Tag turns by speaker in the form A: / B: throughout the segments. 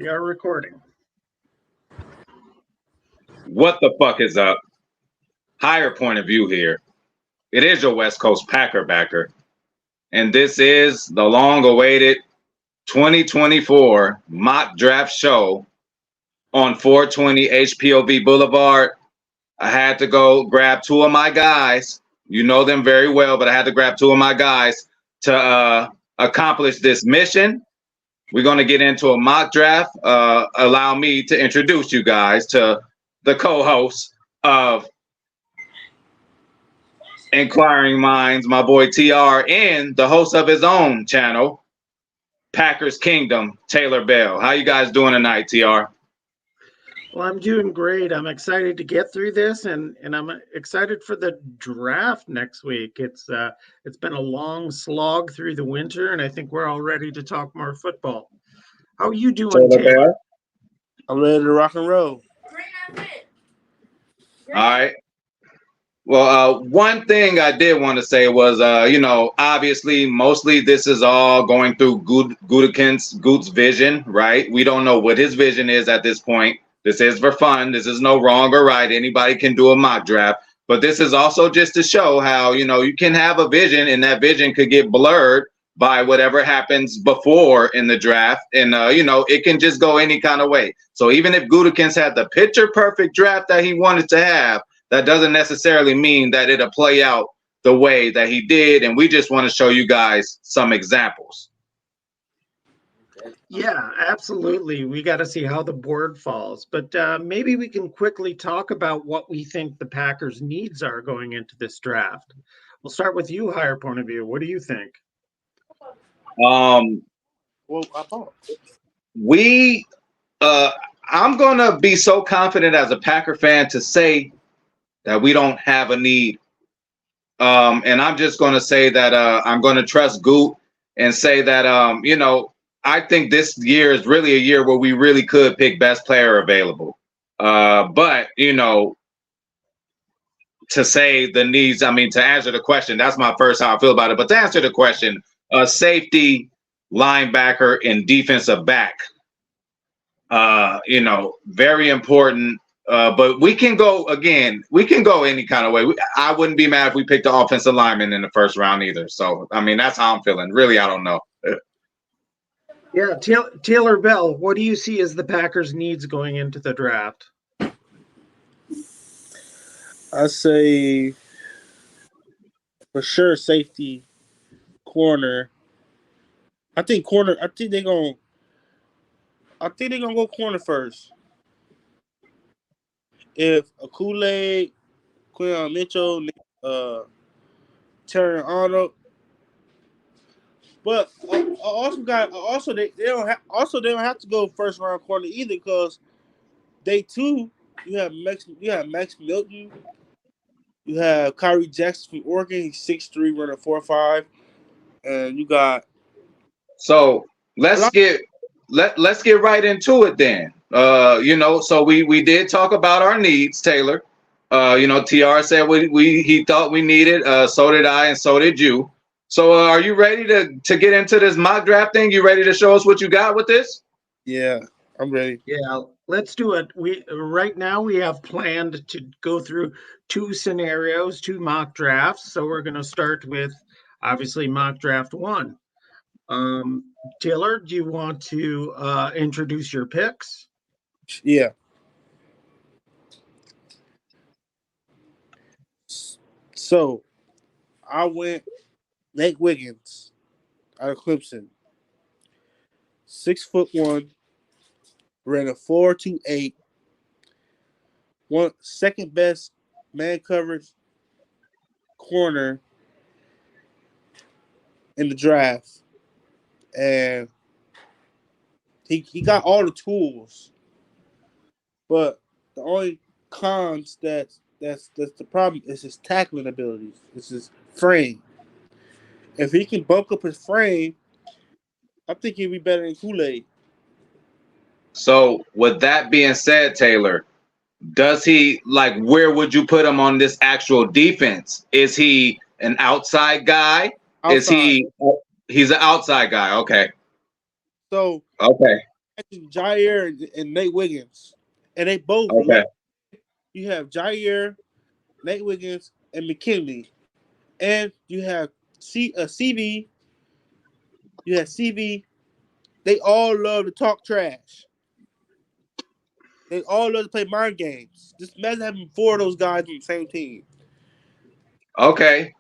A: We are recording.
B: What the fuck is up? Higher point of view here. It is your West Coast Packer backer. And this is the long-awaited 2024 mock draft show on 420 HPOV Boulevard. I had to go grab two of my guys. You know them very well, but I had to grab two of my guys to accomplish this mission. We're going to get into a mock draft. Allow me to introduce you guys to the co-host of Inquiring Minds, my boy TR, and the host of his own channel, Packers Kingdom, Taylor Bell. How you guys doing tonight, TR?
A: Well, I'm doing great. I'm excited to get through this, and I'm excited for the draft next week. It's been a long slog through the winter, and I think we're all ready to talk more football. How are you doing, Taylor?
C: I'm ready to rock and roll.
B: All right. Well, one thing I did want to say was, obviously, mostly this is all going through Gutekunst's vision, right? We don't know what his vision is at this point. This is for fun. This is no wrong or right. Anybody can do a mock draft. But this is also just to show how, you can have a vision and that vision could get blurred by whatever happens before in the draft. And, it can just go any kind of way. So even if Gutekunst had the picture-perfect draft that he wanted to have, that doesn't necessarily mean that it'll play out the way that he did. And we just want to show you guys some examples.
A: Yeah, absolutely. We got to see how the board falls. But maybe we can quickly talk about what we think the Packers' needs are going into this draft. We'll start with you, higher point of view. What do you think?
B: I'm going to be so confident as a Packer fan to say that we don't have a need. And I'm just going to say that I'm going to trust Goot and say that, I think this year is really a year where we really could pick best player available. But, to say the needs, to answer the question, that's my first how I feel about it. But to answer the question, safety, linebacker, and defensive back, very important. But we can go any kind of way. I wouldn't be mad if we picked the offensive lineman in the first round either. So, that's how I'm feeling. Really, I don't know.
A: Yeah, Taylor Bell, what do you see as the Packers' needs going into the draft?
C: I say for sure safety, corner. I think they're gonna go corner first. If Kool-Aid, Quinton Mitchell, Terry Arnold, but they don't have to go first round corner either, because day two you have Max Milton, you have Kyrie Jackson from Oregon, he's 6'3", running 4.5, and you got.
B: So let's get right into it then. So we did talk about our needs, Taylor. TR said he thought we needed. So did I, and so did you. So are you ready to get into this mock draft thing? You ready to show us what you got with this?
C: Yeah, I'm ready.
A: Yeah, let's do it. Right now we have planned to go through two scenarios, two mock drafts. So we're going to start with obviously mock draft one. Taylor, do you want to introduce your picks?
C: Yeah. So I went Nate Wiggins out of Clemson. 6'1", ran a 4.28. Second best man coverage corner in the draft. And he got all the tools. But the only cons that's the problem is his tackling abilities. It's his frame. If he can bulk up his frame, I think he'd be better than Kool-Aid.
B: So with that being said, Taylor, does he where would you put him on this actual defense? Is he an outside guy?
C: Outside.
B: He's an outside guy? Okay.
C: So
B: okay.
C: Jair and Nate Wiggins, and they both.
B: Okay.
C: You have Jair, Nate Wiggins, and McKinley, and you have CV. You have CV. They all love to talk trash. They all love to play mind games. Just imagine having 4 of those guys on the same team.
B: Okay.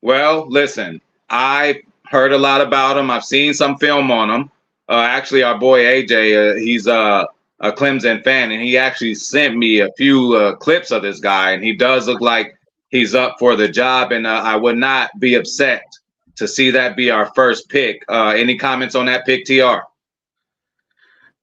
B: Well, listen, I heard a lot about him. I've seen some film on him. Actually, our boy AJ, he's a Clemson fan, and he actually sent me a few clips of this guy, and he does look like he's up for the job. And I would not be upset to see that be our first pick. Any comments on that pick, TR?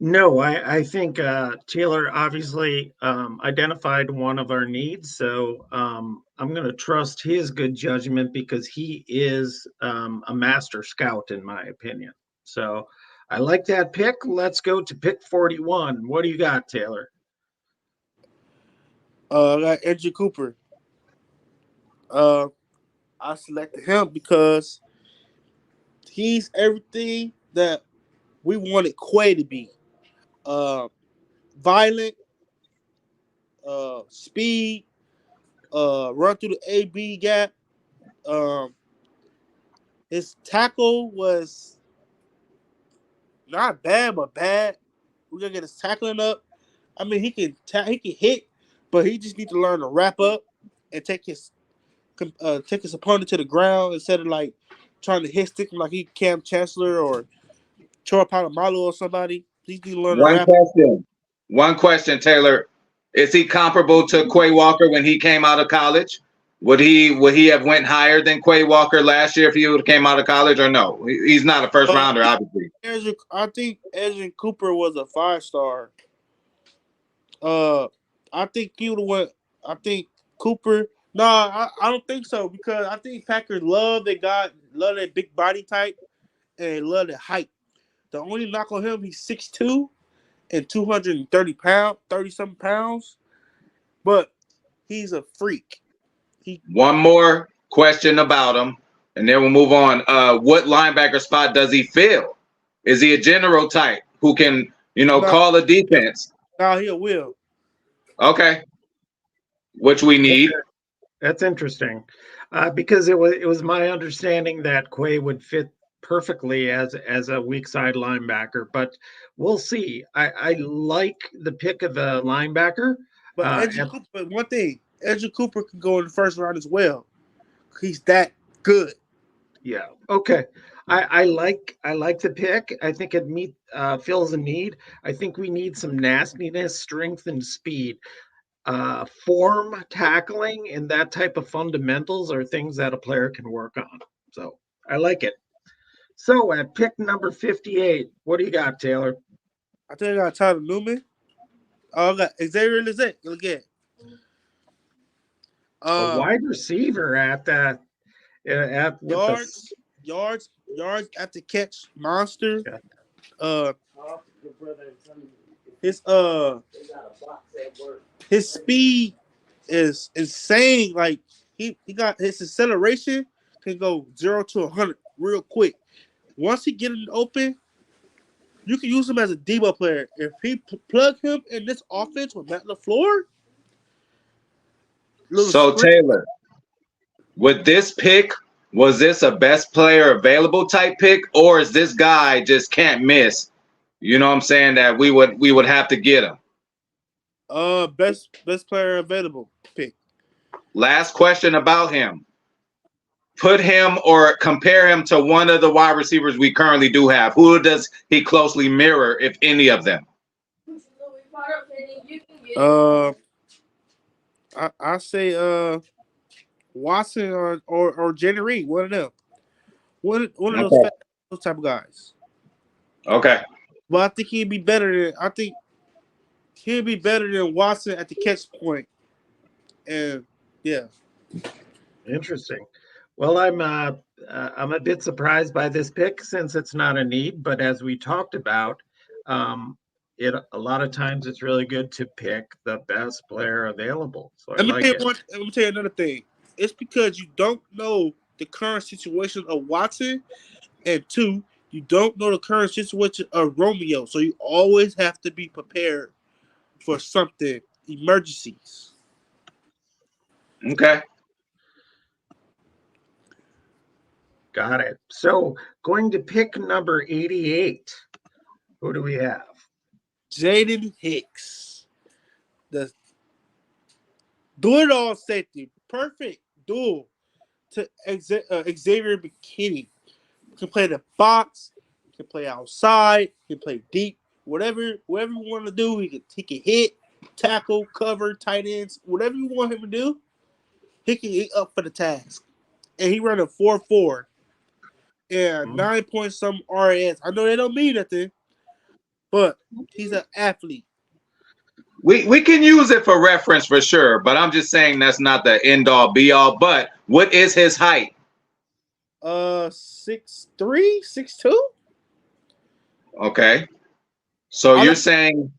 A: No, I think Taylor obviously identified one of our needs, so I'm going to trust his good judgment because he is a master scout, in my opinion. So I like that pick. Let's go to pick 41. What do you got, Taylor?
C: I got Andrew Cooper. I selected him because he's everything that we wanted Quay to be. Violent, speed, run through the AB gap. His tackle was not bad, but bad. We're gonna get his tackling up. I mean, he can hit, but he just needs to learn to wrap up and take his opponent to the ground instead of like trying to hit stick him like he Cam Chancellor or Troy Polamalu or somebody. He needs to learn to
B: One
C: wrap.
B: question. One question, Taylor. Is he comparable to Quay Walker when he came out of college? Would he have went higher than Quay Walker last year if he would have came out of college, or no? He's not a first rounder, obviously.
C: I think Edgerrin Cooper was a 5-star. I think he would have went. I think Cooper. No, I don't think so because I think Packers love that big body type and love the height. The only knock on him, he's 6'2" and 30-something pounds, but he's a freak.
B: One more question about him, and then we'll move on. What linebacker spot does he fill? Is he a general type who can, call a defense?
C: No, he will.
B: Okay. Which we need.
A: That's interesting, because it was my understanding that Quay would fit perfectly as a weak side linebacker, but we'll see. I like the pick of a linebacker.
C: But one thing, Edgerrin Cooper can go in the first round as well. He's that good.
A: Yeah. Okay. I like the pick. I think it fills a need. I think we need some nastiness, strength, and speed. Form, tackling, and that type of fundamentals are things that a player can work on. So I like it. So at pick number 58, what do you got, Taylor?
C: I think I got Tyler Newman. I got Xavier Lizette again.
A: A wide receiver at
C: yards after catch monster. Yeah. His speed is insane. Like he got his acceleration can go 0 to 100 real quick. Once he get it open, you can use him as a Debo player. If he plug him in this offense with Matt LaFleur.
B: So Taylor, with this pick, was this a best player available type pick, or is this guy just can't miss? You know what I'm saying? That we would have to get him.
C: Best player available pick.
B: Last question about him. Put him or compare him to one of the wide receivers we currently do have. Who does he closely mirror, if any of them?
C: I say Watson or Jenny Reed, one of them. One of those type of guys.
B: Okay.
C: But I think he'd be better than Watson at the catch point. And yeah.
A: Interesting. Well, I'm a bit surprised by this pick since it's not a need, but as we talked about, a lot of times it's really good to pick the best player available. So
C: let me tell you another thing. It's because you don't know the current situation of Watson, and 2, You don't know the current situation of Romeo, so you always have to be prepared for something, emergencies.
B: Okay.
A: Got it. So going to pick number 88. Who do we have?
C: Jaden Hicks, the do-it-all safety, perfect duel to Xavier McKinney. Can play the box, can play outside, can play deep, whatever you want to do. He can hit, tackle, cover, tight ends, whatever you want him to do. He up for the task, and he run a 4.4 and 9 point some RAS. I know they don't mean nothing, but he's an athlete.
B: We can use it for reference for sure, but I'm just saying that's not the end all be all. But what is his height?
C: 6'3", 6'2".
B: Okay. So you're saying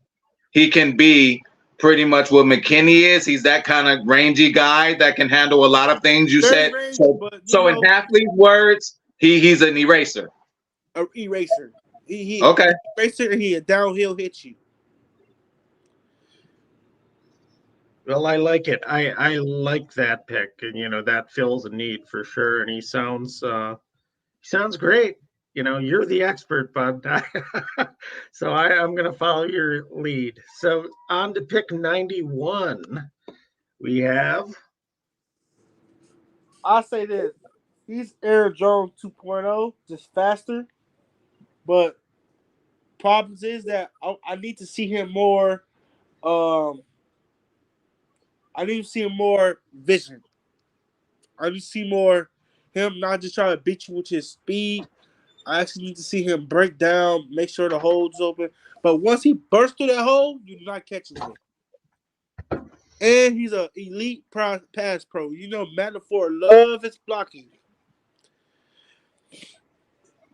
B: he can be pretty much what McKinney is? He's that kind of rangy guy that can handle a lot of things, you said?
C: Rangy,
B: so in athlete's words, he's an eraser.
C: An eraser. He
B: okay.
C: Eraser, and he a downhill hit you.
A: Well, I like it. I like that pick, and that fills a need for sure. And he sounds great. You're the expert, bud. So I'm going to follow your lead. So on to pick 91, we have.
C: I'll say this: he's Aaron Jones 2.0, just faster. But problems is that I need to see him more. I need to see him more vision. I need to see more him not just trying to beat you with his speed. I actually need to see him break down, make sure the hole's open. But once he bursts through that hole, you're not catching him. And he's an elite pass pro. Matt LaFleur loves his blocking.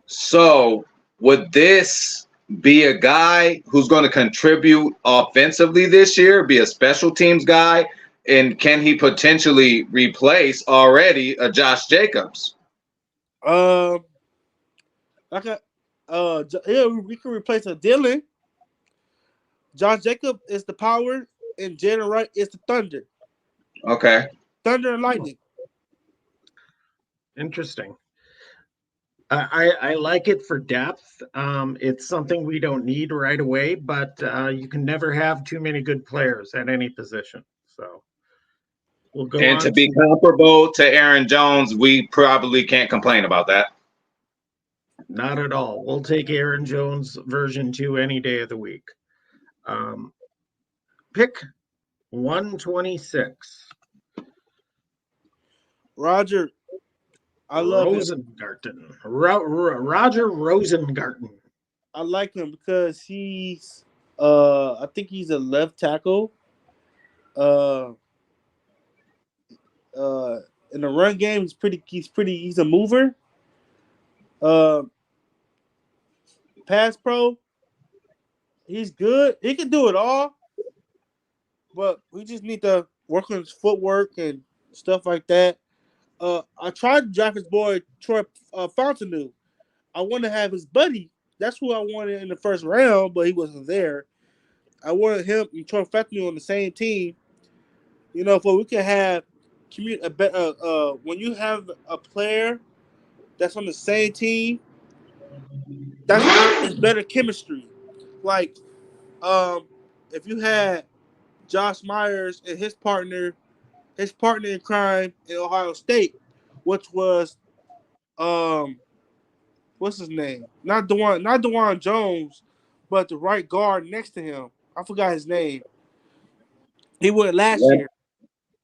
B: So would this be a guy who's going to contribute offensively this year, be a special teams guy? And can he potentially replace already a Josh Jacobs?
C: Yeah, we can replace a Dylan. Josh Jacobs is the power, and Jalen Wright is the thunder.
B: Okay.
C: Thunder and lightning.
A: Interesting. I like it for depth. It's something we don't need right away, but you can never have too many good players at any position. So we'll go
B: and
A: on
B: to be comparable to Aaron Jones, we probably can't complain about that.
A: Not at all. We'll take Aaron Jones version 2 any day of the week. Pick 126.
C: Roger. I love
A: Rosengarten. Roger Rosengarten.
C: I like him because he's I think he's a left tackle. In the run game, he's a mover. Pass pro, he's good. He can do it all. But we just need to work on his footwork and stuff like that. I tried to draft his boy Troy Fontenot. I wanted to have his buddy. That's who I wanted in the first round, but he wasn't there. I wanted him and Troy Fontenot on the same team. For we can have when you have a player that's on the same team, it's better chemistry. Like, if you had Josh Myers and his partner in crime in Ohio State, which was what's his name? Not DeJuan Jones, but the right guard next to him. I forgot his name. He went last year.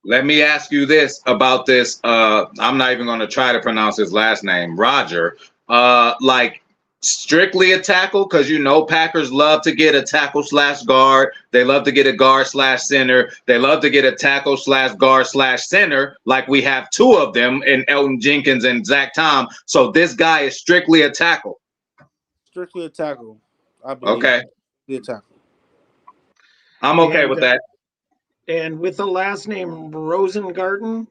B: Let me ask you this about this. I'm not even going to try to pronounce his last name, Roger. Like strictly a tackle, because Packers love to get a tackle / guard. They love to get a guard / center. They love to get a tackle / guard / center. Like we have two of them in Elton Jenkins and Zach Tom. So this guy is strictly a tackle.
C: Strictly a tackle. I believe.
B: Okay.
C: Strictly a tackle.
B: I'm okay with that.
A: And with the last name Rosengarten,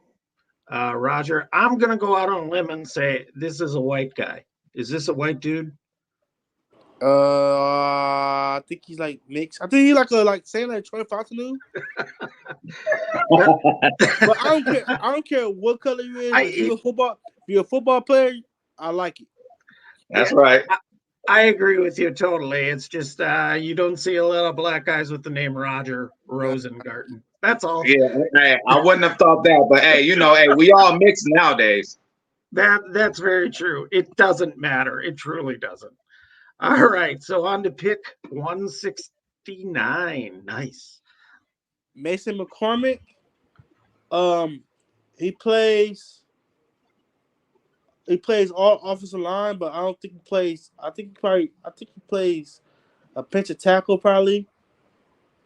A: Roger, I'm going to go out on a limb and say this is a white guy. Is this a white dude?
C: I think he's like mixed. I think he's like saying like Troy Fontenot. But I don't care. I don't care what color you is. If you're a football player, I like it.
B: That's right.
A: I agree with you totally. It's just you don't see a lot of black guys with the name Roger Rosengarten. That's all.
B: Yeah, hey, I wouldn't have thought that, but hey, we all mix nowadays.
A: That's very true. It doesn't matter. It truly doesn't. All right, so on to pick 169. Nice.
C: Mason McCormick. He plays all offensive line, but I don't think he plays. I think he plays a pinch of tackle probably.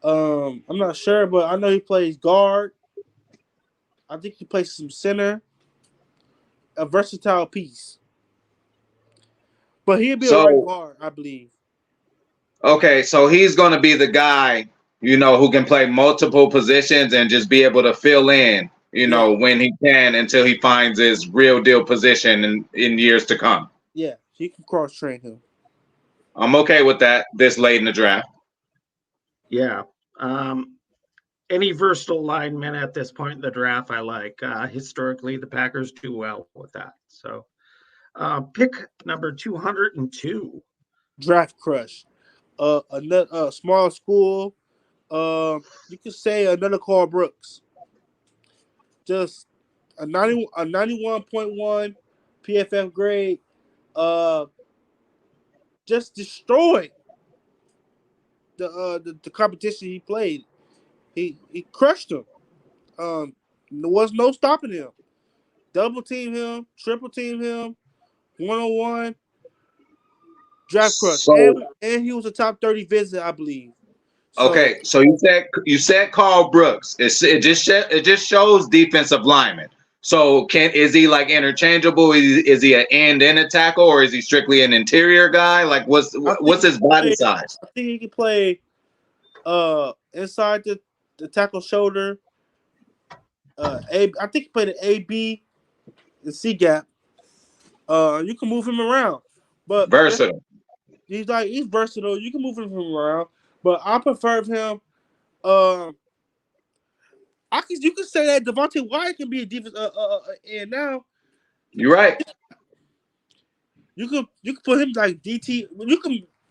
C: I'm not sure, but I know he plays guard. I think he plays some center. A versatile piece. But he'll be a right guard, I believe.
B: Okay, so he's going to be the guy, who can play multiple positions and just be able to fill in, when he can until he finds his real deal position in years to come.
C: Yeah, he can cross train him.
B: I'm okay with that this late in the draft.
A: Yeah. Any versatile lineman at this point in the draft, I like. Historically, the Packers do well with that. So pick number 202.
C: Draft crush. Another small school. You could say another Carl Brooks. Just a 91.1 PFF grade. Just destroyed the competition he played. He crushed him. There was no stopping him. Double team him, triple team him, 1-on-1. Draft crush. And he was a top 30 visit, I believe.
B: Okay, so you said Carl Brooks. It just shows defensive lineman. So is he like interchangeable? Is he an end and a tackle, or is he strictly an interior guy? Like what's his body size?
C: I think he can play inside the tackle shoulder. I think he played an AB, the C gap. You can move him around, but
B: versatile.
C: He's versatile. You can move him around, but I prefer him. You could say that Devontae Wyatt can be a defense. And now
B: you're right.
C: You can put him like DT.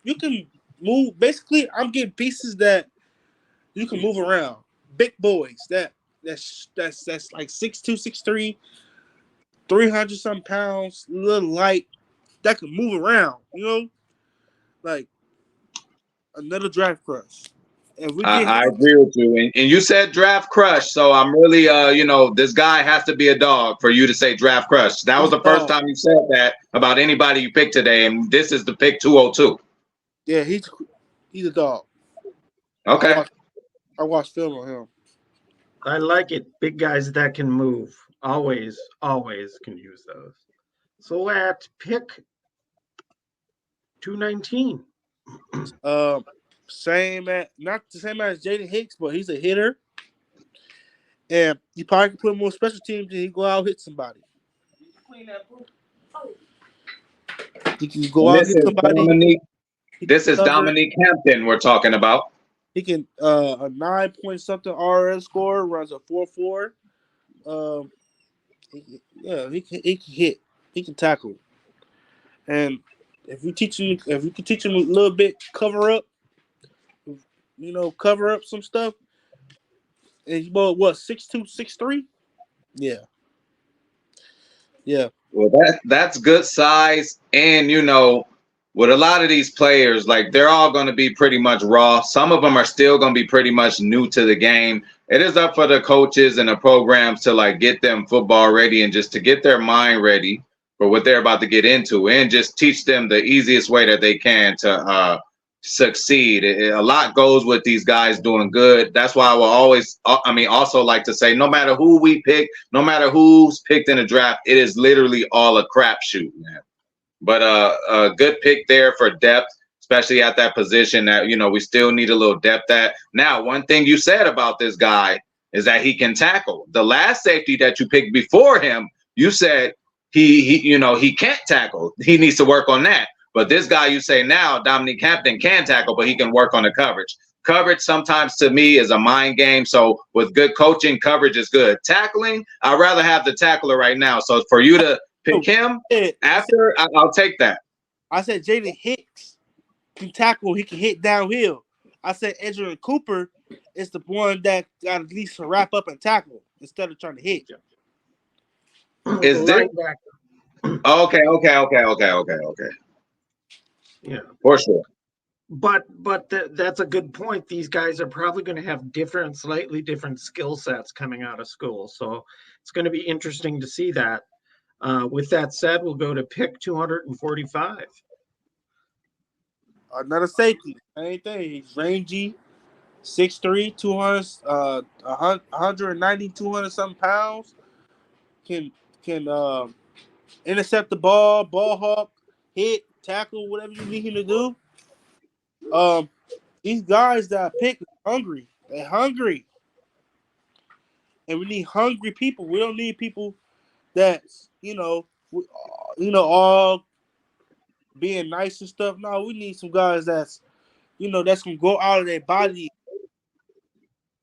C: You can move. Basically, I'm getting pieces that you can move around. Big boys that's like 6'2", 6'3", 300 something pounds, a little light, that can move around. Like another draft crush.
B: I agree with you, and you said draft crush, so I'm really, this guy has to be a dog for you to say draft crush. That was the first time you said that about anybody you picked today, and this is the pick 202.
C: Yeah, he's a dog.
B: Okay.
C: I watched film on him.
A: I like it. Big guys that can move. Always can use those. So at pick 219.
C: Not the same as Jaden Hicks, but he's a hitter. And you probably can put him on special teams and he go out and hit somebody. He can go out and hit somebody.
B: This is Dominique Hampton we're talking about.
C: He can a 9-point-something RS score, runs a 4.4. He can hit. He can tackle. And if you can teach him a little bit, cover up some stuff. And he's about 6'2", 6'3"? Yeah. Yeah.
B: Well, that's good size, and with a lot of these players, like they're all going to be pretty much raw. Some of them are still going to be pretty much new to the game. It is up for the coaches and the programs to like get them football ready and just to get their mind ready for what they're about to get into, and just teach them the easiest way that they can to succeed. A lot goes with these guys doing good. That's why I will always, also like to say, no matter who we pick, no matter who's picked in the draft, it is literally all a crapshoot, man. But a good pick there for depth, especially at that position that, we still need a little depth at. Now, one thing you said about this guy is that he can tackle. The last safety that you picked before him, you said he can't tackle. He needs to work on that. But this guy you say now, Dominique Hampton, can tackle, but he can work on the coverage. Coverage sometimes to me is a mind game. So with good coaching, coverage is good. Tackling, I'd rather have the tackler right now. So for you to pick him after, I'll take that.
C: I said Jaden Hicks can tackle. He can hit downhill. I said Edgerrin Cooper is the one that got at least to wrap up and tackle instead of trying to hit.
B: Is this? Okay.
A: Yeah,
B: for sure.
A: But that's a good point. These guys are probably going to have slightly different skill sets coming out of school. So it's going to be interesting to see that. With that said, we'll go to pick 245.
C: Another safety. Same thing. He's rangy, 6'3", 200, 190, 200 something pounds. Can intercept the ball hawk, hit, tackle, whatever you need him to do. These guys that I picked are hungry. They're hungry. And we need hungry people. We don't need people that's, all being nice and stuff. No, we need some guys that's going to go out of their body.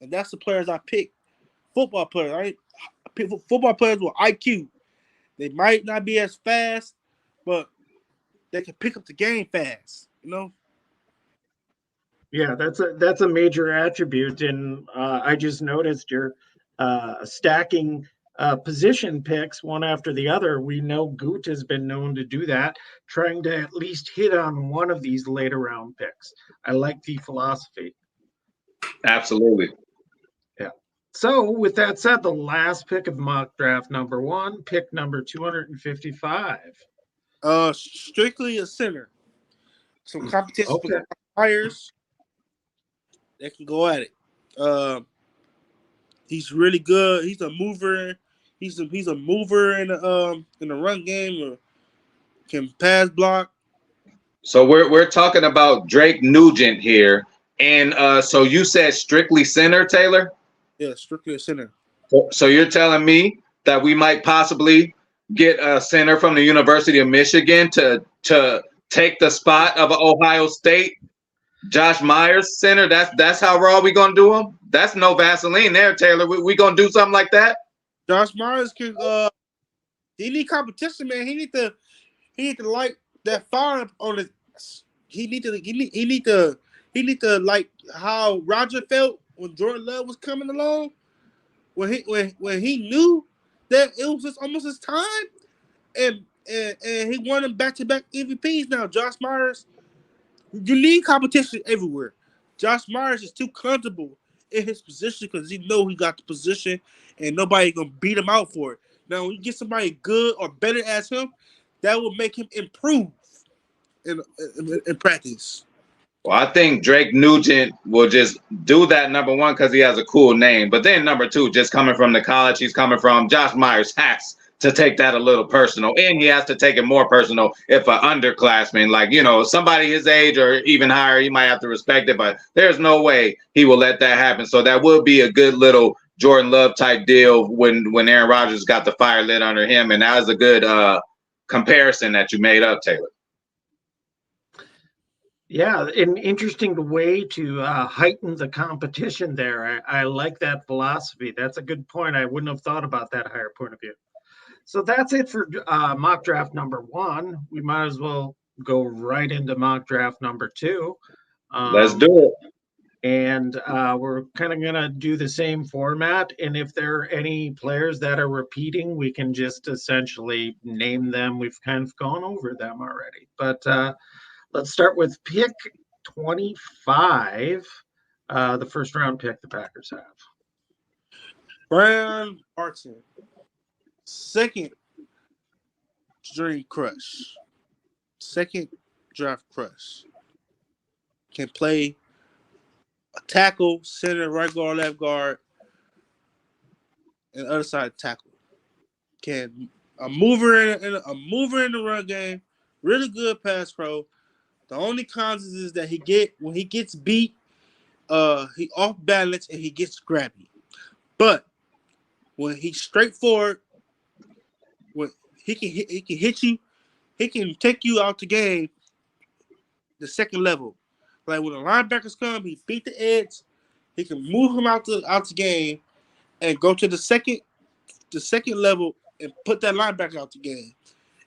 C: And that's the players I pick. Football players, right? Football players with IQ. They might not be as fast, but they can pick up the game fast,
A: Yeah, that's a major attribute, and I just noticed you're stacking position picks one after the other. We know Goot has been known to do that, trying to at least hit on one of these later round picks. I like the philosophy.
B: Absolutely.
A: Yeah. So with that said, the last pick of mock draft number 1, pick number 255.
C: Strictly a center. Some competition for hires. They can go at it. He's really good. He's a mover. He's a mover in the run game. Can pass block.
B: So we're talking about Drake Nugent here, and so you said strictly center, Taylor?
C: Yeah, strictly a center.
B: So you're telling me that we might possibly get a center from the University of Michigan to take the spot of Ohio State? Josh Myers center. That's how raw we gonna do him. That's no Vaseline there, Taylor. We gonna do something like that.
C: Josh Myers can. He need competition, man. He need to light that fire on it. He need to like how Roger felt when Jordan Love was coming along. When he knew that it was just almost his time, and he won him back-to-back MVPs. Now Josh Myers. You need competition everywhere. Josh Myers is too comfortable in his position because he know he got the position and nobody gonna beat him out for it. Now, when you get somebody good or better as him, that will make him improve in practice.
B: Well, I think Drake Nugent will just do that, number one, because he has a cool name. But then number two, just coming from the college he's coming from, Josh Myers has to take that a little personal, and he has to take it more personal if an underclassman, like, somebody his age or even higher, he might have to respect it, but there's no way he will let that happen. So that would be a good little Jordan Love type deal when Aaron Rodgers got the fire lit under him, and that was a good comparison that you made up, Taylor.
A: Yeah, an interesting way to heighten the competition there. I like that philosophy. That's a good point. I wouldn't have thought about that higher point of view. So that's it for mock draft number 1. We might as well go right into mock draft number 2.
B: Let's do it.
A: And we're kind of going to do the same format. And if there are any players that are repeating, we can just essentially name them. We've kind of gone over them already. But let's start with pick 25, the first round pick the Packers have.
C: Brian Barton. Second dream crush. Second draft crush. Can play a tackle, center, right guard, left guard, and other side tackle. Can a mover in the run game. Really good pass pro. The only cons is that when he gets beat, he off balance and he gets scrappy. But when he's straightforward, when he can hit you, he can take you out the game the second level. Like when the linebackers come, he beat the edge. He can move him out the game and go to the second level and put that linebacker out the game.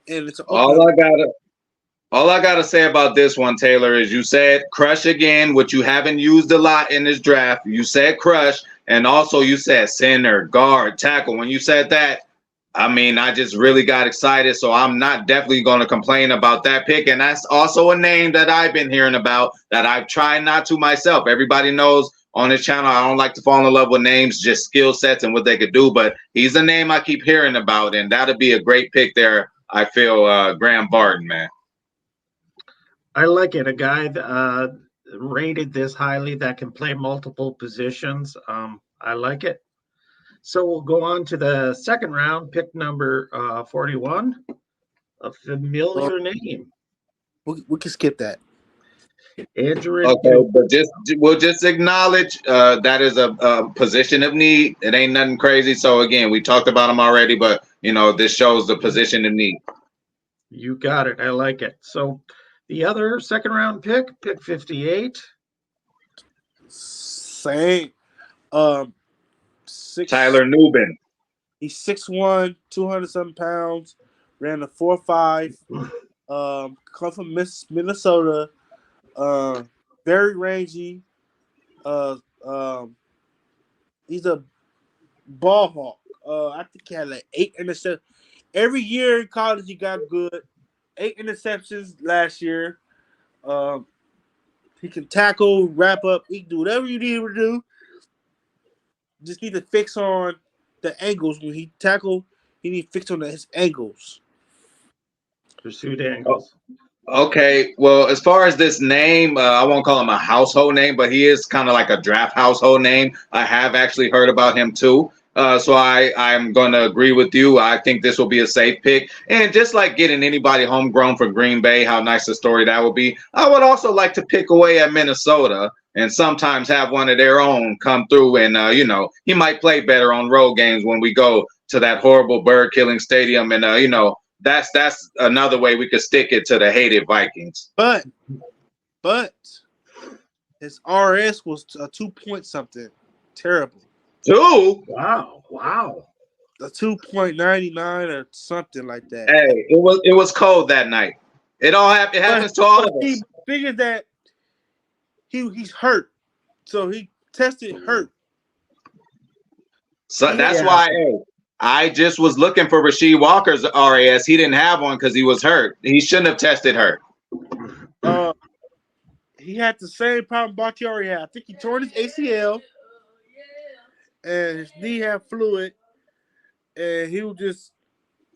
C: And it's
B: All I gotta say about this one, Taylor, is you said crush again, which you haven't used a lot in this draft. You said crush, and also you said center, guard, tackle. When you said that, I mean, I just really got excited. So I'm not definitely going to complain about that pick. And that's also a name that I've been hearing about that I've tried not to myself. Everybody knows on this channel, I don't like to fall in love with names, just skill sets and what they could do. But he's a name I keep hearing about, and that'll be a great pick there. I feel Graham Barton, man.
A: I like it. A guy rated this highly that can play multiple positions. I like it. So we'll go on to the second round, pick number 41, a familiar name.
C: We can skip that.
A: Andrew.
B: Okay, but we'll just acknowledge that is a position of need. It ain't nothing crazy. So again, we talked about him already, but this shows the position of need.
A: You got it. I like it. So the other second round pick 58.
C: Same.
B: Tyler Nubin.
C: He's 6'1", 200-something pounds. Ran a 4.5. Come from Minnesota. Very rangy. He's a ball hawk. I think he had like 8 interceptions. Every year in college, he got good. 8 interceptions last year. He can tackle, wrap up. He can do whatever you need him to do. Just need to fix on the angles. When he tackle, he need to fix on his angles.
A: Pursuit angles.
B: Okay, well, as far as this name, I won't call him a household name, but he is kind of like a draft household name. I have actually heard about him too. So I'm going to agree with you. I think this will be a safe pick. And just like getting anybody homegrown for Green Bay, how nice a story that would be. I would also like to pick away at Minnesota and sometimes have one of their own come through. And, he might play better on road games when we go to that horrible bird killing stadium. And, that's another way we could stick it to the hated Vikings.
C: But his RS was a 2 something. Terrible.
B: 2?
A: Wow.
C: A 2.99 or something like that.
B: Hey, it was cold that night. It happens to all of us.
C: He figured that he's hurt. So he tested hurt.
B: So that's why I just was looking for Rasheed Walker's RAS. He didn't have one because he was hurt. He shouldn't have tested hurt.
C: He had the same problem Bakhtiari had. I think he tore his ACL. And his knee had fluid. And he was just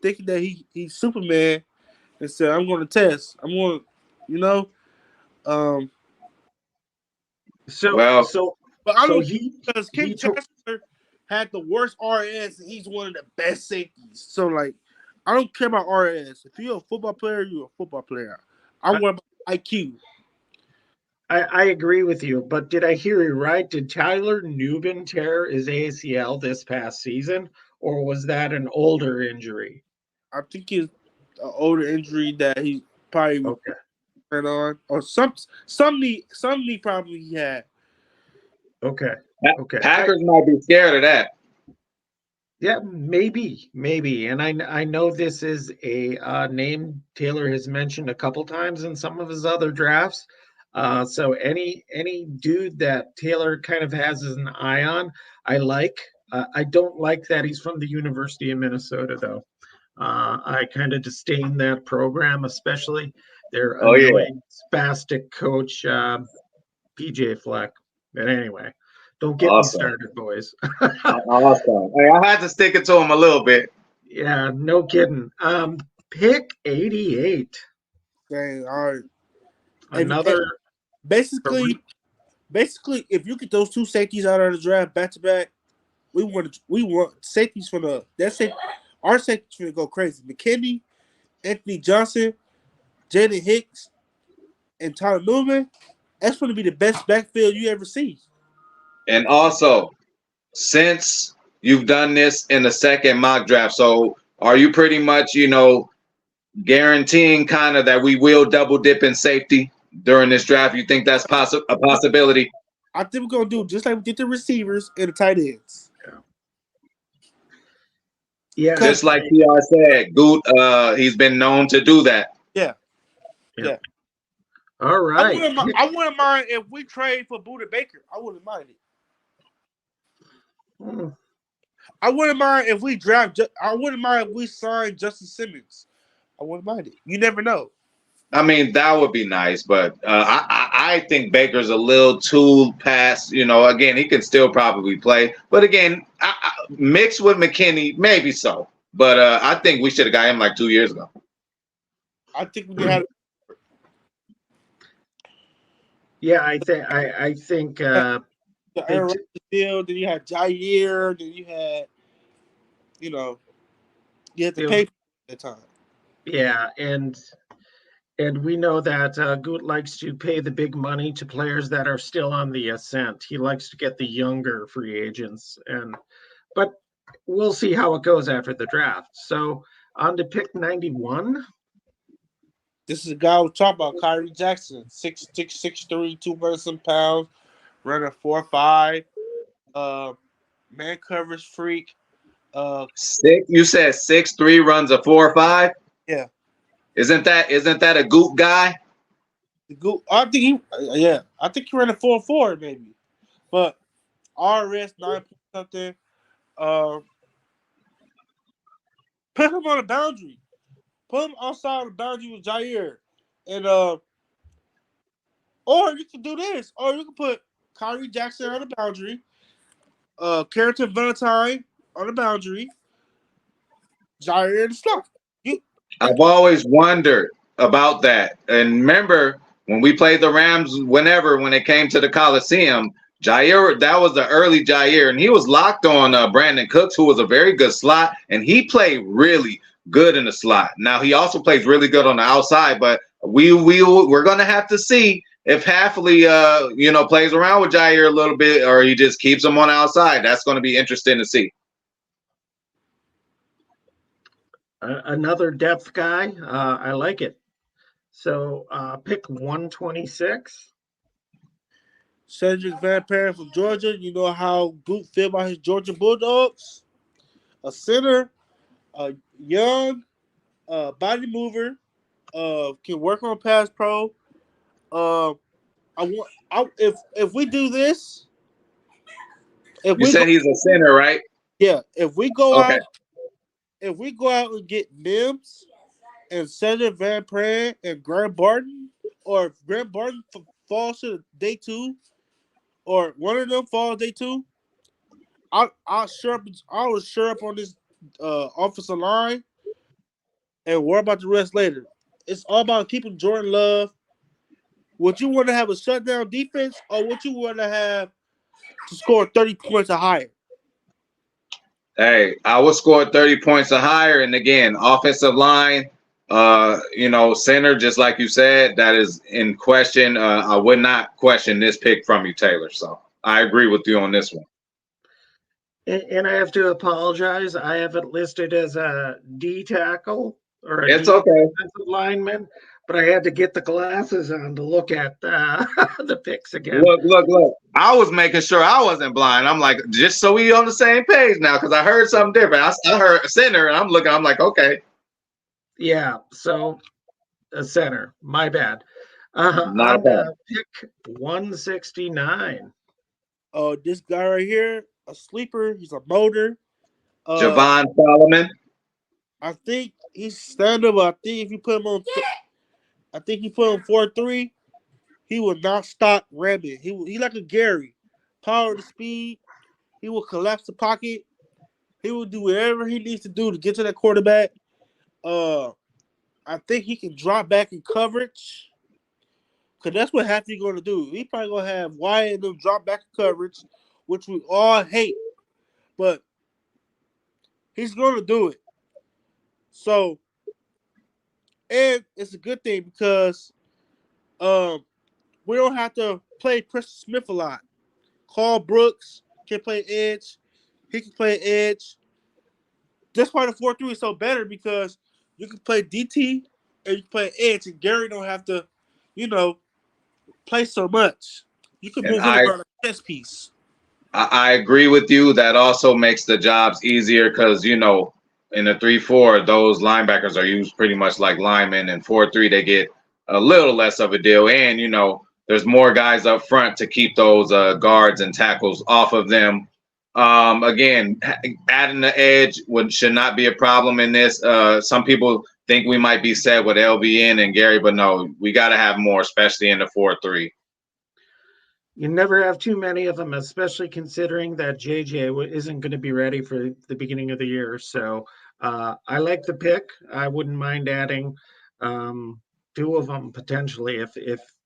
C: thinking that he's Superman and said, I'm going to test. I'm going to, But I don't because Kim Chancellor had the worst RS and he's one of the best safeties. So, like, I don't care about RS. If you're a football player, you're a football player. I worry about IQ.
A: I agree with you, but did I hear you right? Did Tyler Nubin tear his ACL this past season, or was that an older injury?
C: I think it's an older injury that he probably went on, or some knee problem he had.
A: Okay.
B: Packers might be scared of that.
A: Yeah, maybe, and I know this is a name Taylor has mentioned a couple times in some of his other drafts. So any dude that Taylor kind of has as an eye on, I like. I don't like that he's from the University of Minnesota, though. I kind of disdain that program, especially their annoying, spastic coach, PJ Fleck. But anyway, don't get me started, boys.
B: Awesome. Hey, I had to stick it to him a little bit.
A: Yeah, no kidding. Pick 88.
C: Dang, all right.
A: Another.
C: Basically, if you get those two safeties out of the draft back to back, we want safeties for our safeties to go crazy. McKinney, Anthony Johnson, Jaden Hicks, and Tyler Newman. That's going to be the best backfield you ever see.
B: And also, since you've done this in the second mock draft, so are you pretty much, guaranteeing kind of that we will double dip in safety? during this draft? You think that's a possibility?
C: I think we're gonna do just like we did the receivers and the tight ends.
A: Yeah.
B: Just like PR said, Goot, he's been known to do that.
C: Yeah.
A: All right.
C: I wouldn't mind if we trade for Buda Baker. I wouldn't mind it. I wouldn't mind if we draft. I wouldn't mind if we sign Justin Simmons. I wouldn't mind it. You never know.
B: I mean, that would be nice, but I think Baker's a little too past. Again, he can still probably play, but again, mixed with McKinney, maybe so. But I think we should have got him like 2 years ago.
C: I think we had.
A: Yeah, I think
C: The Aaron Rodgers deal. Then you had Jair. Then you had, you had to pay for that time.
A: Yeah, and we know that Goot likes to pay the big money to players that are still on the ascent. He likes to get the younger free agents, but we'll see how it goes after the draft. So on to pick 91.
C: This is a guy we're talking about, Kyrie Jackson, 6'6", 6'3", 200 pounds, running 4.5, man coverage freak.
B: You said 6'3", runs a 4.5.
C: Yeah.
B: Isn't that a Goot guy?
C: I think he ran a 4.4 maybe, but RS 9 something. Put him on the boundary. Put him outside the boundary with Jair, and or you can do this, or you can put Kyrie Jackson on the boundary, Carrington Valentine on the boundary, Jair in the slot.
B: I've always wondered about that. And remember when we played the Rams, when it came to the Coliseum, Jair, that was the early Jair, and he was locked on Brandon Cooks, who was a very good slot, and he played really good in the slot. Now he also plays really good on the outside, but we're gonna have to see if Hafley plays around with Jair a little bit, or he just keeps him on the outside. That's going to be interesting to see.
A: Another depth guy. I like it. So pick 126.
C: Cedric Van Perrin from Georgia. You know how Goot feel about his Georgia Bulldogs. A center, a young, body mover, can work on pass pro. If we do this,
B: You said he's a center, right?
C: Yeah. If we go out and get Mims and Cedric Van Perrin and Grant Barton, or if Grant Barton falls to day 2, or one of them falls day 2, I was sure up on this offensive line and worry about the rest later. It's all about keeping Jordan Love. Would you want to have a shutdown defense, or would you want to have to score 30 points or higher?
B: Hey, I would score 30 points or higher. And again, offensive line, center, just like you said, that is in question. I would not question this pick from you, Taylor. So I agree with you on this one.
A: And I have to apologize. I have it listed as a D tackle or a
B: it's okay.
A: defensive lineman, but I had to get the glasses on to look at the picks again.
B: Look. I was making sure I wasn't blind. I'm like, just so we on the same page now, because I heard something different. I heard center, and I'm like, okay.
A: Yeah, so a center. My bad.
B: Not a problem.
A: Pick 169.
C: Oh, this guy right here, a sleeper. He's a motor.
B: Javon Solomon.
C: I think he's stand-up. I think if you put him on, 4-3, he will not stop ramming. He like a Gary, power to speed. He will collapse the pocket. He will do whatever he needs to do to get to that quarterback. I think he can drop back in coverage, because that's what Hafley's going to do. He probably going to have Wyatt and them drop back in coverage, which we all hate, but he's going to do it. So, and it's a good thing because we don't have to play Preston Smith a lot. Carl Brooks can play edge. He can play edge. That's why the 4-3 is so better, because you can play DT and you can play edge, and Gary don't have to, play so much. You can
B: And
C: move him around a chess piece.
B: I agree with you. That also makes the jobs easier because, you know, in the 3-4, those linebackers are used pretty much like linemen. And 4-3, they get a little less of a deal. And, you know, there's more guys up front to keep those guards and tackles off of them. Again, adding the edge should not be a problem in this. Some people think we might be set with LVN and Gary, but no, we got to have more, especially in the 4-3.
A: You never have too many of them, especially considering that JJ isn't going to be ready for the beginning of the year. So I like the pick. I wouldn't mind adding 2 of them potentially if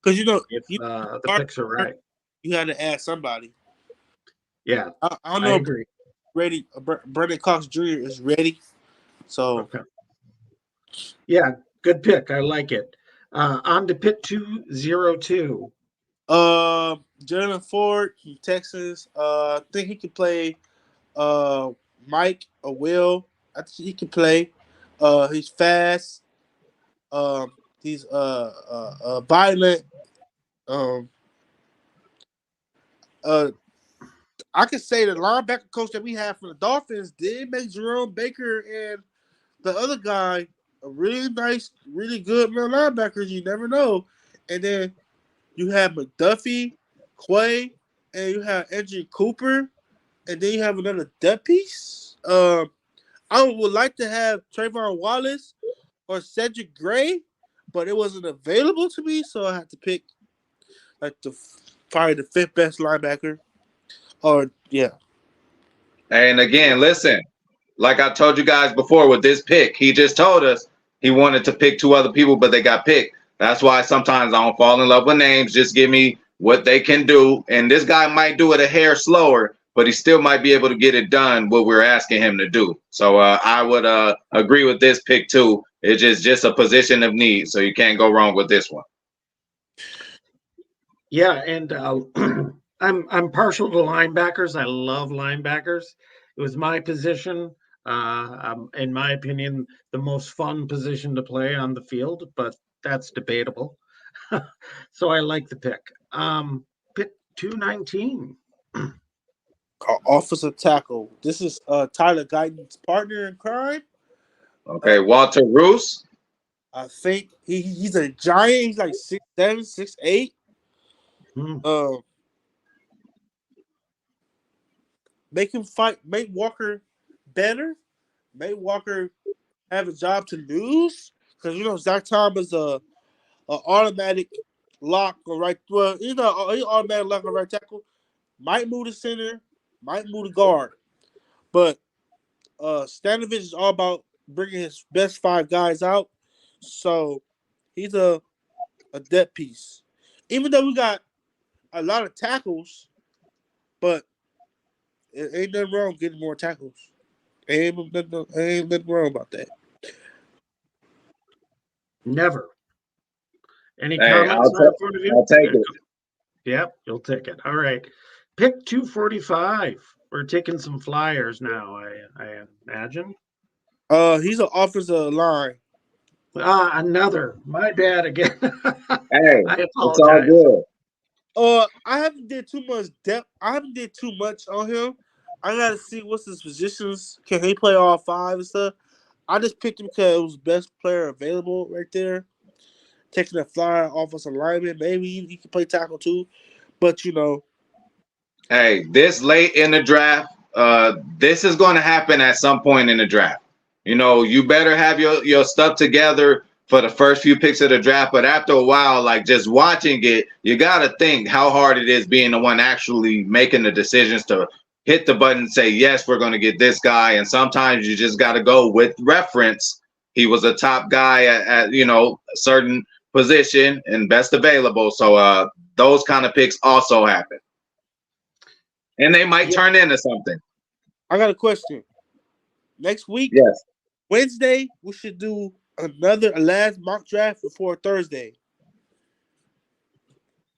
C: Because you know,
A: the picks are right.
C: You had to add somebody.
A: Yeah,
C: I don't know.
A: I agree.
C: Ready, Brandon Cox Jr. is ready. So
A: okay. Yeah, good pick. I like it. On to pick 202.
C: Jalen Ford from Texas. I think he could play Mike or Will. I think he can play. He's fast. He's violent. I could say the linebacker coach that we have from the Dolphins did make Jerome Baker and the other guy a really nice, really good middle linebackers. You never know. And then you have McDuffie, Quay, and you have Andrew Cooper, and then you have another depth piece. I would like to have Trayvon Wallace or Cedric Gray, but it wasn't available to me, so I had to pick like probably the 5th best linebacker. Or yeah.
B: And again, listen, like I told you guys before with this pick, he just told us he wanted to pick 2 other people, but they got picked. That's why sometimes I don't fall in love with names. Just give me what they can do. And this guy might do it a hair slower, but he still might be able to get it done what we're asking him to do. So I would agree with this pick too. It's just a position of need, so you can't go wrong with this one.
A: Yeah, and I'm partial to linebackers. I love linebackers. It was my position. In my opinion, the most fun position to play on the field, but that's debatable. So I like the pick. Pick 219.
C: Offensive tackle. This is Tyler Guyton's partner in crime.
B: Okay, Walter Roos.
C: I think he's a giant. He's like 6'7", 6'8". Make him fight. Make Walker better. Make Walker have a job to lose, because you know Zach Thomas a automatic lock or right. Well, he's automatic lock on right tackle. Might move to center. Might move to guard. But Stanovich is all about bringing his best 5 guys out. So he's a depth piece. Even though we got a lot of tackles, but it ain't nothing wrong getting more tackles. Ain't nothing wrong about that.
A: Never. Any
B: Hey,
A: comments on that point of view?
B: I'll take it.
A: Yep, you'll take it. All right. Pick 245. We're taking some flyers now, I imagine.
C: He's an offensive line.
A: Another. My bad again.
B: Hey,
A: I
B: it's
A: apologize.
B: all good.
C: I haven't did too much depth. I haven't did too much on him. I gotta see what's his positions. Can he play all 5 and stuff? I just picked him because it was best player available right there. Taking a flyer offensive lineman. Maybe he can play tackle too. But you know.
B: Hey, this late in the draft, this is going to happen at some point in the draft. You know, you better have your stuff together for the first few picks of the draft. But after a while, like just watching it, you got to think how hard it is being the one actually making the decisions to hit the button and say, yes, we're going to get this guy. And sometimes you just got to go with reference. He was a top guy at you know, a certain position and best available. So those kind of picks also happen. And they might turn into something.
C: I got a question. Next week,
B: yes,
C: Wednesday, we should do a last mock draft before Thursday.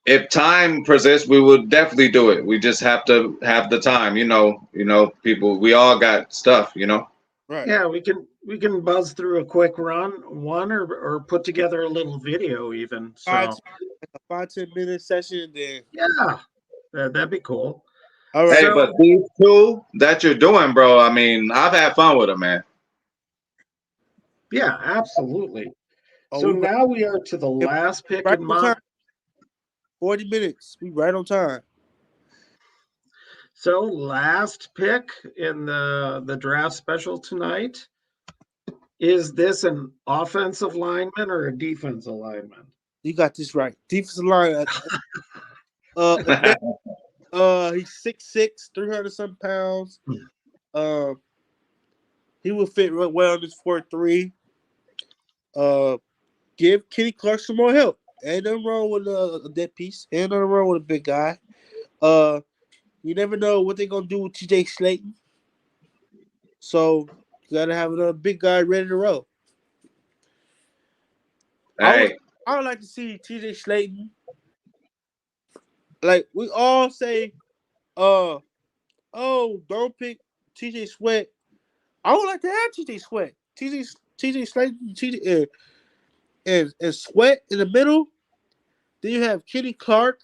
B: If time persists, we will definitely do it. We just have to have the time. You know, people. We all got stuff. You know.
C: Right.
A: Yeah, we can buzz through a quick one or put together a little video even. So
C: a 5-10 minute session. Then
A: Yeah, that'd be cool.
C: all right.
B: Hey,
A: So-
B: but these two that you're doing, bro, I mean, I've had fun with them, man.
A: Yeah, absolutely.
C: Oh,
A: So
C: we
A: now we are to the last pick
C: right
A: in
C: on time.
A: mock.
C: 40 minutes. We right on time.
A: So last pick in the draft special tonight. Is this an offensive lineman or a defensive lineman?
C: You got this right. Defensive line. He's 6'6", 300 some pounds. He will fit real well in this 4-3. Give Kenny Clark some more help. Ain't nothing wrong with a dead piece. Ain't nothing wrong with a big guy. You never know what they're gonna do with TJ Slayton. So you gotta have another big guy ready to roll.
B: Hey,
C: I would like to see TJ Slayton. Like we all say, oh, don't pick TJ Sweat. I would like to have TJ Sweat. TJ Slayton, and Sweat in the middle. Then you have Kenny Clark,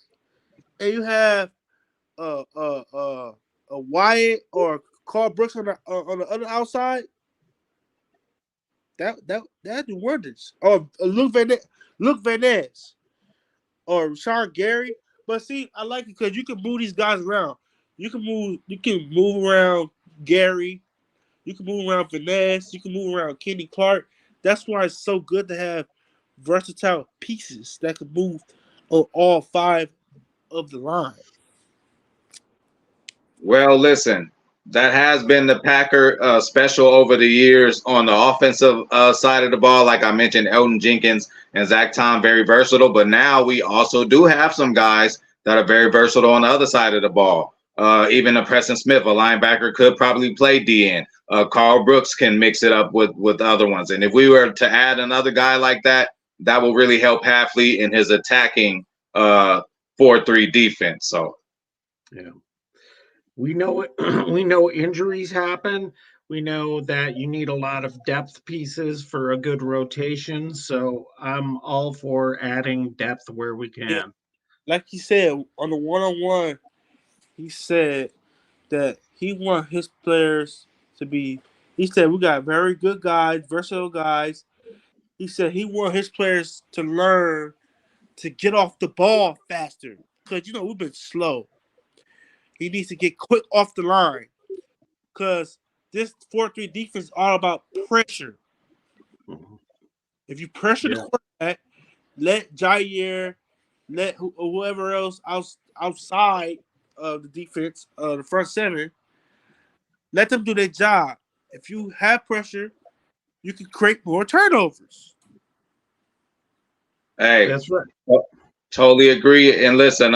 C: and you have a Wyatt or Carl Brooks on the other outside. That do wonders. Or Luke Van Ness or Sean Gary. But see, I like it because you can move these guys around. You can move around Gary. You can move around Van Ness. You can move around Kenny Clark. That's why it's so good to have versatile pieces that can move on all 5 of the line.
B: well, listen, that has been the Packer special over the years on the offensive side of the ball. Like I mentioned, Elton Jenkins and Zach Tom, very versatile. But now we also do have some guys that are very versatile on the other side of the ball. Even a Preston Smith, a linebacker, could probably play DN. Carl Brooks can mix it up with other ones. And if we were to add another guy like that, that will really help Hafley in his attacking 4-3 defense. So,
A: Yeah. We know we know injuries happen. We know that you need a lot of depth pieces for a good rotation. So I'm all for adding depth where we can.
C: Yeah. Like he said on the one-on-one, he said that he want his players to be. He said we got very good guys, versatile guys. He said he want his players to learn to get off the ball faster because we've been slow. He needs to get quick off the line because this 4-3 defense is all about pressure. If you pressure the quarterback, let Jair, let whoever else outside of the defense, the front seven, let them do their job. If you have pressure, you can create more turnovers.
B: hey,
A: That's right.
B: totally agree. And listen,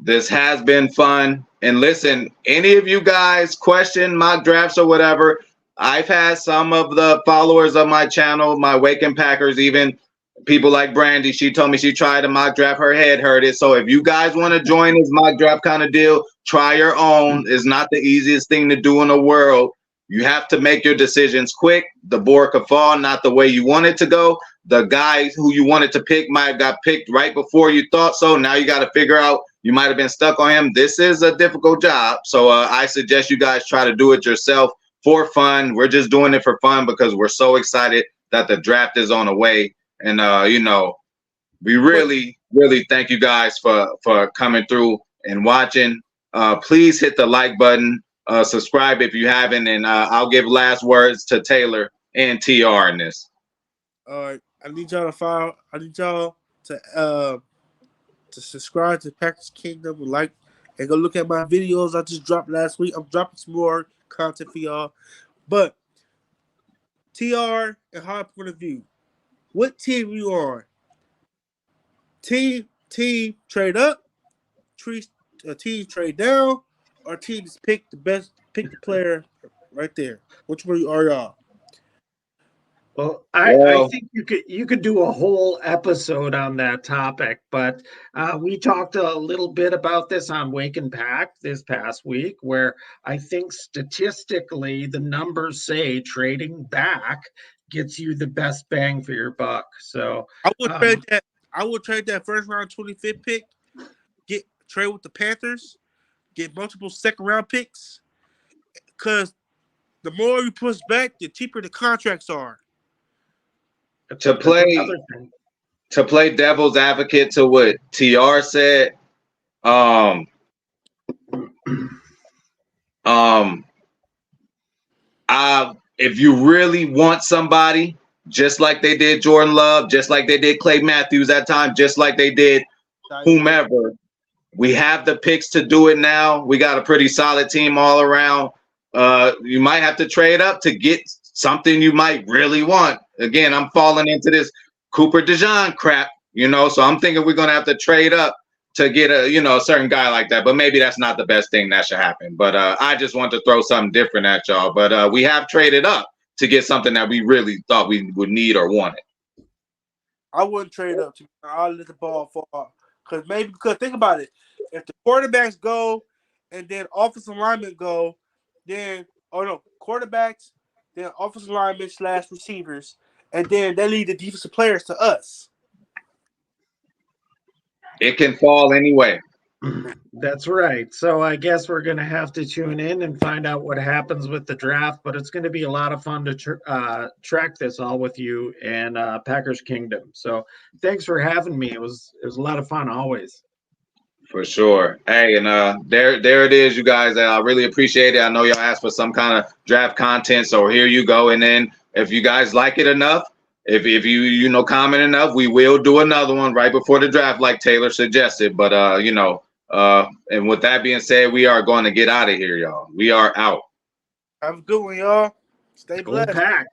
B: this has been fun. And listen, any of you guys question mock drafts or whatever, I've had some of the followers of my channel, my Waking Packers, even people like Brandy. She told me she tried a mock draft. Her head hurt it. So if you guys want to join this mock draft kind of deal, try your own. It's not the easiest thing to do in the world. You have to make your decisions quick. The board could fall not the way you want it to go. The guy who you wanted to pick might have got picked right before you thought so. Now you got to figure out, you might have been stuck on him. This is a difficult job. So I suggest you guys try to do it yourself for fun. We're just doing it for fun because we're so excited that the draft is on the way. And, we really, really thank you guys for coming through and watching. Please hit the like button, subscribe if you haven't, and I'll give last words to Taylor and TR in this.
C: I need y'all to follow. I need y'all to subscribe to Packers Kingdom, like, and go look at my videos I just dropped last week. I'm dropping some more content for y'all. But TR and Hard Point of View, what team you on? Team trade up, team trade down, or team just pick the player right there? Which one are y'all?
A: Well, I think you could do a whole episode on that topic, but we talked a little bit about this on Wake and Pack this past week, where I think statistically the numbers say trading back gets you the best bang for your buck. So
C: I would trade that. I would trade that first round 25th pick, trade with the Panthers, get multiple second round picks, because the more you push back, the cheaper the contracts are.
B: To play
A: Another thing.
B: to play devil's advocate to what TR said, if you really want somebody, just like they did Jordan Love, just like they did Clay Matthews at time, just like they did whomever, we have the picks to do it now. We got a pretty solid team all around. You might have to trade up to get something you might really want. Again, I'm falling into this Cooper DeJean crap, so I'm thinking we're going to have to trade up to get a certain guy like that. But maybe that's not the best thing that should happen. But I just want to throw something different at y'all. But we have traded up to get something that we really thought we would need or wanted.
C: I wouldn't trade up. I'll let the ball fall. Because think about it. If the quarterbacks go and then offensive linemen go, quarterbacks, then offensive linemen / receivers, and then they lead the defensive players to us.
B: It can fall anyway.
A: That's right. So I guess we're going to have to tune in and find out what happens with the draft, but it's going to be a lot of fun to track this all with you and Packers Kingdom. So thanks for having me. It was a lot of fun always.
B: For sure. Hey, and there it is, you guys. I really appreciate it. I know y'all asked for some kind of draft content, so here you go. And then if you guys like it enough, if you comment enough, we will do another one right before the draft, like Taylor suggested. But and with that being said, we are going to get out of here, y'all. We are out.
C: Have a good one, y'all. Stay blessed.
A: Go Pack.